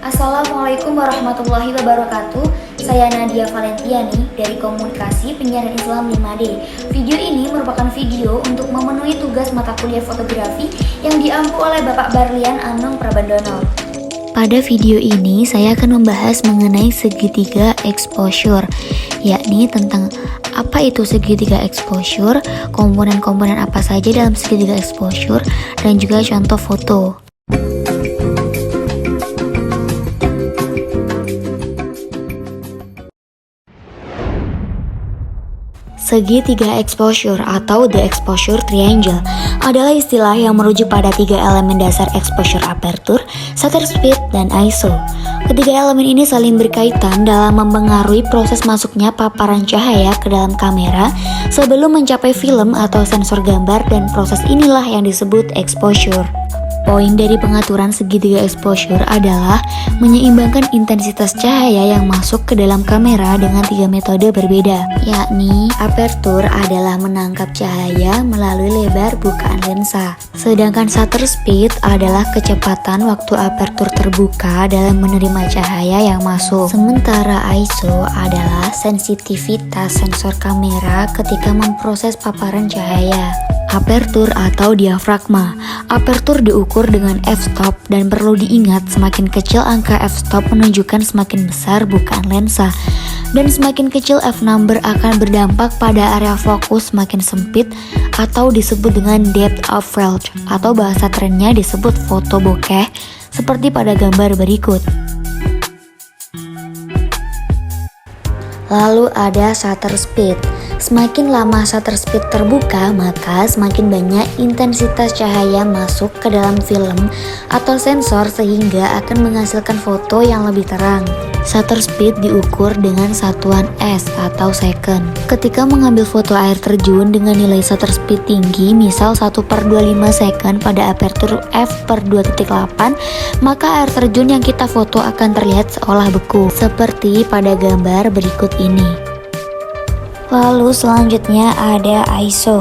Assalamualaikum warahmatullahi wabarakatuh. Saya Nadia Valentiani dari Komunikasi Penyiaran Islam 5D. Video ini merupakan video untuk memenuhi tugas mata kuliah fotografi yang diampu oleh Bapak Barlian Anung Prabandono. Pada video ini saya akan membahas mengenai segitiga exposure, yakni tentang apa itu segitiga exposure, komponen-komponen apa saja dalam segitiga exposure, dan juga contoh foto. Segitiga exposure atau the exposure triangle adalah istilah yang merujuk pada tiga elemen dasar exposure: aperture, shutter speed, dan ISO. Ketiga elemen ini saling berkaitan dalam mempengaruhi proses masuknya paparan cahaya ke dalam kamera sebelum mencapai film atau sensor gambar, dan proses inilah yang disebut exposure. Poin dari pengaturan segitiga exposure adalah menyeimbangkan intensitas cahaya yang masuk ke dalam kamera dengan tiga metode berbeda, yakni aperture adalah menangkap cahaya melalui lebar bukaan lensa, sedangkan shutter speed adalah kecepatan waktu aperture terbuka dalam menerima cahaya yang masuk, sementara ISO adalah sensitivitas sensor kamera ketika memproses paparan cahaya. Aperture atau diafragma. Aperture diukur dengan f-stop, dan perlu diingat semakin kecil angka f-stop menunjukkan semakin besar bukaan lensa, dan semakin kecil f-number akan berdampak pada area fokus semakin sempit atau disebut dengan depth of field, atau bahasa kerennya disebut foto bokeh seperti pada gambar berikut. Lalu ada shutter speed. Semakin lama shutter speed terbuka, maka semakin banyak intensitas cahaya masuk ke dalam film atau sensor sehingga akan menghasilkan foto yang lebih terang. Shutter speed diukur dengan satuan S atau second. Ketika mengambil foto air terjun dengan nilai shutter speed tinggi, misal 1/25 second pada aperture f/2.8, maka air terjun yang kita foto akan terlihat seolah beku, seperti pada gambar berikut ini. Lalu selanjutnya ada ISO.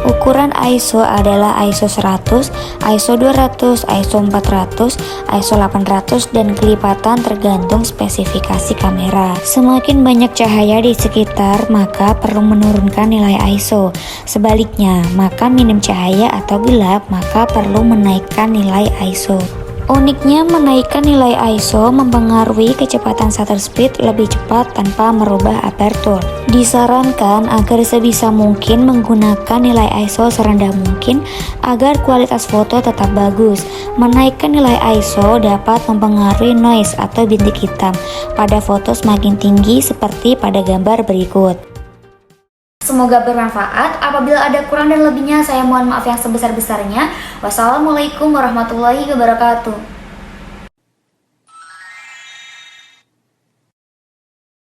Ukuran ISO adalah ISO 100, ISO 200, ISO 400, ISO 800, dan kelipatan tergantung spesifikasi kamera. Semakin banyak cahaya di sekitar, maka perlu menurunkan nilai ISO. Sebaliknya, maka minim cahaya atau gelap, maka perlu menaikkan nilai ISO. Uniknya, menaikkan nilai ISO mempengaruhi kecepatan shutter speed lebih cepat tanpa merubah aperture. Disarankan agar sebisa mungkin menggunakan nilai ISO serendah mungkin agar kualitas foto tetap bagus. Menaikkan nilai ISO dapat mempengaruhi noise atau bintik hitam pada foto semakin tinggi seperti pada gambar berikut. Semoga bermanfaat. Apabila ada kurang dan lebihnya, saya mohon maaf yang sebesar-besarnya. Wassalamualaikum warahmatullahi wabarakatuh.